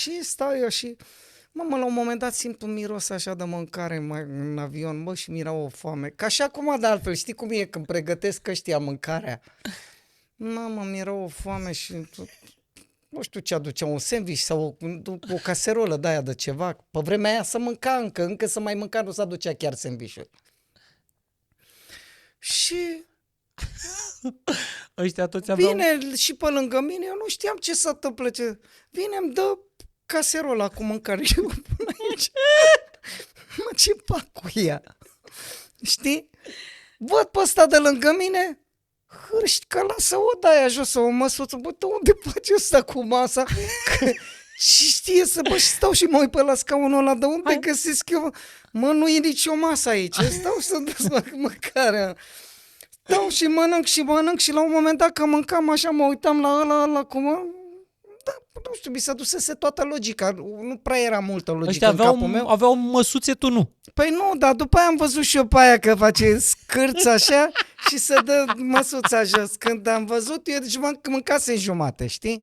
Și stau eu și, mă, la un moment dat simt un miros așa de mâncare în avion, bă, și mi-era o foame. Ca și acum, de altfel, știi cum e când pregătesc ăștia mâncarea? Mamă, mi-era o foame și nu știu ce aducea, un sandwich sau o caserolă de aia de ceva. Pe vremea aia să mânca încă să mai mânca, nu se aducea chiar sandwich-ul. Și Ăștia toți aveau... vine și pe lângă mine, eu nu știam ce se întâmplă. Vine, îmi dă caserola cu mâncare și eu pun aici. Mă, ce fac cu ea? Știi? Văd pe ăsta de lângă mine, hârști că lasă-o de aia jos, o măsuță. Bă, de unde face ăsta cu masa? Și știe să, bă, și stau și mă uit pe la scaunul ăla, de unde găsesc eu? Mă, nu e nicio masă aici, stau să desfac mâncarea. Stau și mănânc și la un moment dat că mâncam așa, mă uitam la ăla cum... Da, nu știu, mi s-a dusese toată logica, nu prea era multă logică Ăștia în capul meu. aveau măsuțe, tu nu. Păi nu, dar după aia am văzut și eu pe aia că face scârț așa și se dă măsuța jos. Când am văzut, eu deci mâncasem jumate, știi?